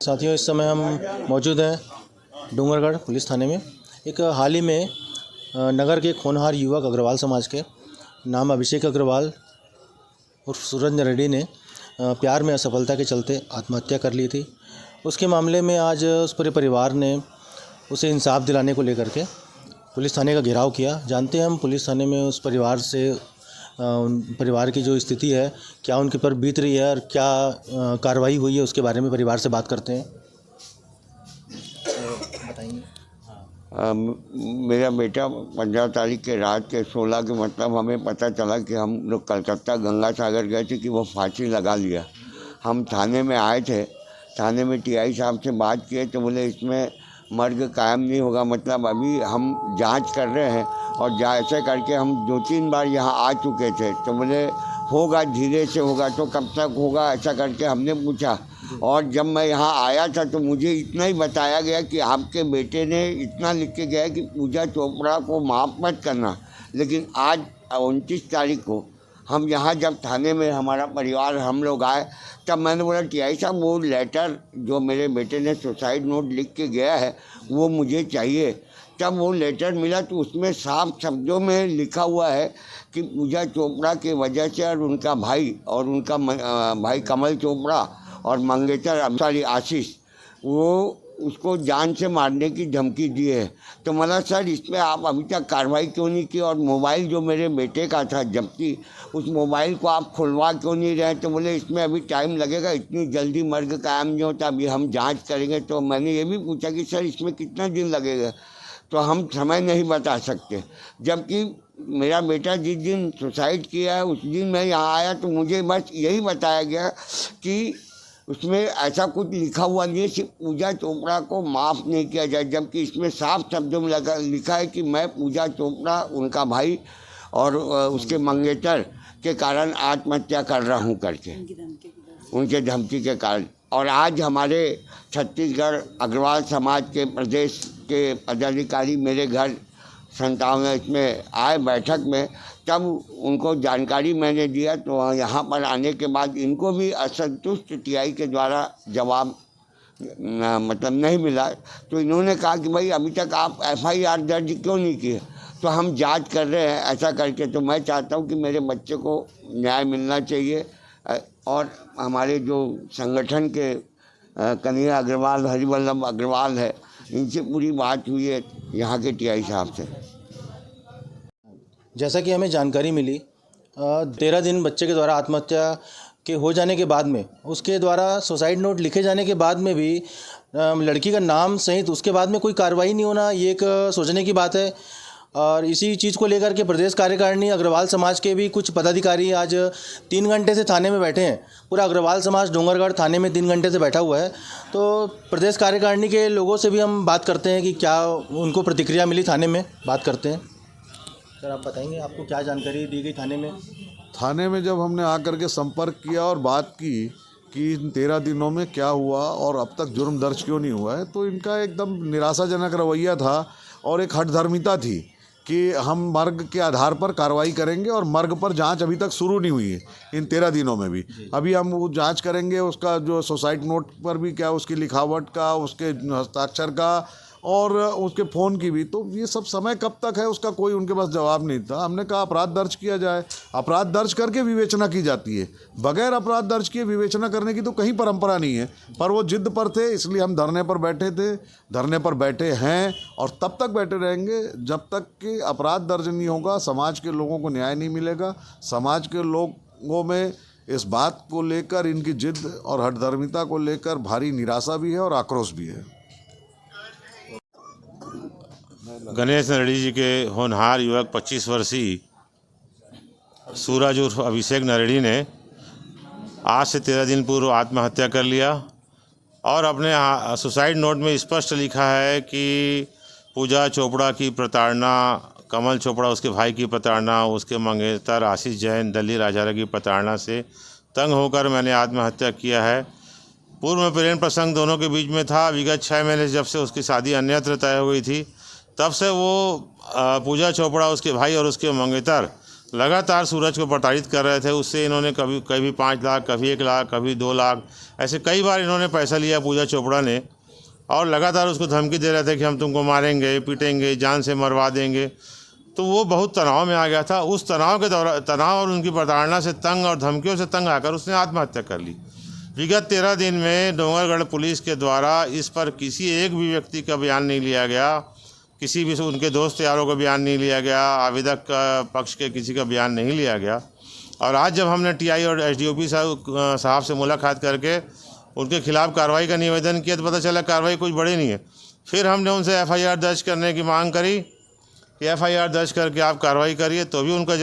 साथियों, इस समय हम मौजूद हैं डूंगरगढ़ पुलिस थाने में। एक हाल ही में नगर के होनहार युवक अग्रवाल समाज के नाम अभिषेक अग्रवाल और सूरज नरेडी ने प्यार में असफलता के चलते आत्महत्या कर ली थी। उसके मामले में आज उस पूरे परिवार ने उसे इंसाफ दिलाने को लेकर के पुलिस थाने का घेराव किया। जानते हैं हम पुलिस थाने में उस परिवार से उन परिवार की जो स्थिति है, क्या उनके पर बीत रही है और क्या कार्रवाई हुई है, उसके बारे में परिवार से बात करते हैं। बताएंगे। मेरा बेटा 15 तारीख के रात के 16 के मतलब हमें पता चला कि हम लोग कलकत्ता गंगा सागर गए थे कि वो फांसी लगा लिया। हम थाने में आए थे, थाने में टीआई साहब से बात किए तो बोले इसमें मर्ग कायम नहीं होगा, मतलब अभी हम जांच कर रहे हैं और ऐसे करके हम 2-3 बार यहाँ आ चुके थे। तो बोले होगा, धीरे से होगा, तो कब तक होगा, ऐसा करके हमने पूछा। और जब मैं यहाँ आया था तो मुझे इतना ही बताया गया कि आपके बेटे ने इतना लिख के गया कि पूजा चोपड़ा को माफ़ मत करना। लेकिन आज 29 तारीख को हम यहाँ जब थाने में हमारा परिवार हम लोग आए तब मैंने बोला टीआई साहब वो लेटर जो मेरे बेटे ने सुसाइड नोट लिख के गया है वो मुझे चाहिए। तब वो लेटर मिला तो उसमें साफ शब्दों में लिखा हुआ है कि पूजा चोपड़ा की वजह से और उनका भाई और उनका भाई कमल चोपड़ा और मंगेतर आशीष वो उसको जान से मारने की धमकी दी है। तो मतलब सर इसमें आप अभी तक कार्रवाई क्यों नहीं की, और मोबाइल जो मेरे बेटे का था जब्ती उस मोबाइल को आप खुलवा क्यों नहीं रहे। तो बोले इसमें अभी टाइम लगेगा, इतनी जल्दी मर्ग कायम नहीं होता, अभी हम जांच करेंगे। तो मैंने ये भी पूछा कि सर इसमें कितना दिन लगेगा, तो हम समय नहीं बता सकते। जबकि मेरा बेटा जिस दिन सुसाइड किया है उस दिन मैं यहाँ आया तो मुझे बस यही बताया गया कि उसमें ऐसा कुछ लिखा हुआ नहीं है कि पूजा चोपड़ा को माफ़ नहीं किया जाए, जबकि इसमें साफ शब्दों में लिखा है कि मैं पूजा चोपड़ा उनका भाई और उसके मंगेतर के कारण आत्महत्या कर रहा हूँ करके, उनके धमकी के कारण। और आज हमारे छत्तीसगढ़ अग्रवाल समाज के प्रदेश के पदाधिकारी मेरे घर 57 इसमें आए बैठक में, तब उनको जानकारी मैंने दिया। तो यहाँ पर आने के बाद इनको भी असंतुष्ट टीआई के द्वारा जवाब मतलब नहीं मिला। तो इन्होंने कहा कि भाई अभी तक आप एफआईआर दर्ज क्यों नहीं किए। तो हम जांच कर रहे हैं ऐसा करके। तो मैं चाहता हूँ कि मेरे बच्चे को न्याय मिलना चाहिए। और हमारे जो संगठन के कन्हैया अग्रवाल, हरिवल्लभ अग्रवाल है, इनसे पूरी बात हुई है यहाँ के टीआई साहब से। जैसा कि हमें जानकारी मिली 13 दिन बच्चे के द्वारा आत्महत्या के हो जाने के बाद में, उसके द्वारा सुसाइड नोट लिखे जाने के बाद में भी लड़की का नाम सहित उसके बाद में कोई कार्रवाई नहीं होना, ये एक सोचने की बात है। और इसी चीज़ को लेकर के प्रदेश कार्यकारिणी अग्रवाल समाज के भी कुछ पदाधिकारी आज 3 घंटे से थाने में बैठे हैं। पूरा अग्रवाल समाज डूंगरगढ़ थाने में 3 घंटे से बैठा हुआ है। तो प्रदेश कार्यकारिणी के लोगों से भी हम बात करते हैं कि क्या उनको प्रतिक्रिया मिली, थाने में बात करते हैं। सर आप बताएंगे, आपको क्या जानकारी दी गई थाने में? थाने में जब हमने आकर के संपर्क किया और बात की कि इन 13 दिनों में क्या हुआ और अब तक जुर्म दर्ज क्यों नहीं हुआ है, तो इनका एकदम निराशाजनक रवैया था और एक हठधर्मिता थी कि हम मर्ग के आधार पर कार्रवाई करेंगे, और मर्ग पर जांच अभी तक शुरू नहीं हुई है इन 13 दिनों में भी। अभी हम वो जांच करेंगे उसका जो सुसाइड नोट पर भी क्या उसकी लिखावट का, उसके हस्ताक्षर का और उसके फ़ोन की भी। तो ये सब समय कब तक है उसका कोई उनके पास जवाब नहीं था। हमने कहा अपराध दर्ज किया जाए, अपराध दर्ज करके विवेचना की जाती है, बगैर अपराध दर्ज किए विवेचना करने की तो कहीं परंपरा नहीं है। पर वो जिद पर थे, इसलिए हम धरने पर बैठे थे, धरने पर बैठे हैं और तब तक बैठे रहेंगे जब तक कि अपराध दर्ज नहीं होगा। समाज के लोगों को न्याय नहीं मिलेगा। समाज के लोगों में इस बात को लेकर, इनकी जिद और हठधर्मिता को लेकर भारी निराशा भी है और आक्रोश भी है। गणेश नरेडी जी के होनहार युवक 25 वर्षीय सूरज उर्फ अभिषेक नरेडी ने आज से 13 दिन पूर्व आत्महत्या कर लिया और अपने सुसाइड नोट में स्पष्ट लिखा है कि पूजा चोपड़ा की प्रताड़ना, कमल चोपड़ा उसके भाई की प्रताड़ना, उसके मंगेतर आशीष जैन दिल्ली राजारा की प्रताड़ना से तंग होकर मैंने आत्महत्या किया है। पूर्व में प्रेम प्रसंग दोनों के बीच में था। विगत 6 महीने जब से उसकी शादी अन्यत्र तय हो गई थी, तब से वो पूजा चोपड़ा, उसके भाई और उसके मंगेतर लगातार सूरज को प्रताड़ित कर रहे थे। उससे इन्होंने कभी 5 लाख, कभी 1 लाख, कभी 2 लाख, ऐसे कई बार इन्होंने पैसा लिया पूजा चोपड़ा ने, और लगातार उसको धमकी दे रहे थे कि हम तुमको मारेंगे, पीटेंगे, जान से मरवा देंगे। तो वो बहुत तनाव में आ गया था। उस तनाव और उनकी प्रताड़ना से तंग और धमकियों से तंग आकर उसने आत्महत्या कर ली। विगत 13 दिन में डोंगरगढ़ पुलिस के द्वारा इस पर किसी एक भी व्यक्ति का बयान नहीं लिया गया, किसी भी उनके दोस्त यारों का बयान नहीं लिया गया, आवेदक पक्ष के किसी का बयान नहीं लिया गया। और आज जब हमने टीआई और एसडीओपी साहब से मुलाकात करके उनके खिलाफ कार्रवाई का निवेदन किया तो पता चला कार्रवाई कुछ बड़ी नहीं है। फिर हमने उनसे एफआईआर दर्ज करने की मांग करी कि एफआईआर दर्ज करके आप कार्रवाई करिए, तो भी उनका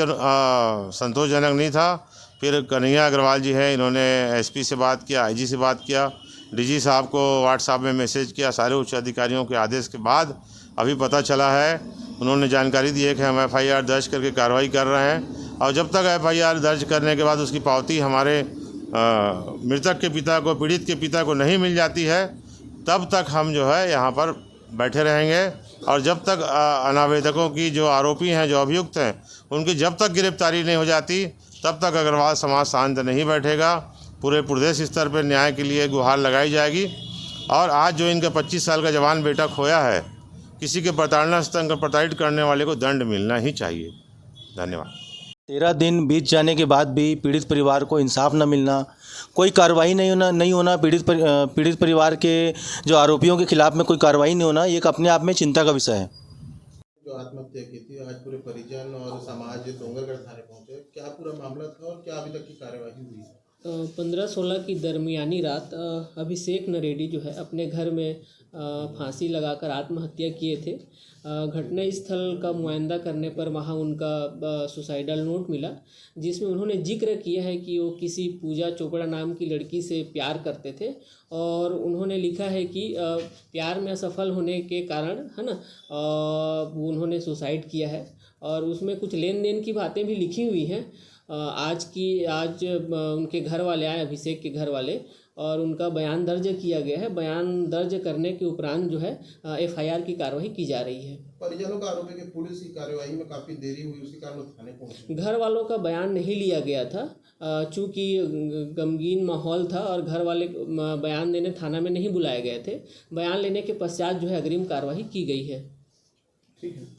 संतोषजनक नहीं था। फिर कन्हैया अग्रवाल जी हैं, इन्होंने एसपी से बात किया, आईजी से बात किया, डीजी साहब को व्हाट्सएप में मैसेज किया। सारे उच्च अधिकारियों के आदेश के बाद अभी पता चला है, उन्होंने जानकारी दी है कि हम एफआईआर दर्ज करके कार्रवाई कर रहे हैं। और जब तक एफआईआर दर्ज करने के बाद उसकी पावती हमारे मृतक के पिता को, पीड़ित के पिता को नहीं मिल जाती है, तब तक हम जो है यहाँ पर बैठे रहेंगे। और जब तक अनावेदकों की, जो आरोपी हैं, जो अभियुक्त हैं, उनकी जब तक गिरफ्तारी नहीं हो जाती तब तक अग्रवाल समाज शांत नहीं बैठेगा। पूरे प्रदेश स्तर पर न्याय के लिए गुहार लगाई जाएगी। और आज जो इनका 25 साल का जवान बेटा खोया है, किसी के प्रताड़ना से प्रताड़ित करने वाले को दंड मिलना ही चाहिए। धन्यवाद। 13 दिन बीत जाने के बाद भी पीड़ित परिवार को इंसाफ न मिलना, कोई कार्रवाई नहीं होना, पीड़ित परिवार के जो आरोपियों के खिलाफ में कोई कार्रवाई नहीं होना, ये एक अपने आप में चिंता का विषय है। जो आत्महत्या की थी, आज पूरे परिजन और समाज डोंगरगढ़ थाने पहुंचे, क्या पूरा मामला था और क्या अभी तक की कार्यवाही हुई है? 15-16 की दरमियानी रात अभिषेक नरेडी जो है अपने घर में फांसी लगाकर आत्महत्या किए थे। घटना स्थल का मुआयना करने पर वहाँ उनका सुसाइडल नोट मिला, जिसमें उन्होंने जिक्र किया है कि वो किसी पूजा चोपड़ा नाम की लड़की से प्यार करते थे, और उन्होंने लिखा है कि प्यार में असफल होने के कारण, है ना, उन्होंने सुसाइड किया है। और उसमें कुछ लेन देन की बातें भी लिखी हुई हैं। आज उनके घर वाले आए, अभिषेक के घर वाले, और उनका बयान दर्ज किया गया है। बयान दर्ज करने के उपरांत जो है एफआईआर की कार्रवाई की जा रही है। परिजनों का आरोप है कि पुलिस की कार्यवाही में काफ़ी देरी हुई, उसी कारण थाने पहुंचे। घर वालों का बयान नहीं लिया गया था, चूँकि गमगीन माहौल था और घर वाले बयान देने थाना में नहीं बुलाए गए थे। बयान लेने के पश्चात जो है अग्रिम कार्रवाई की गई है। ठीक है।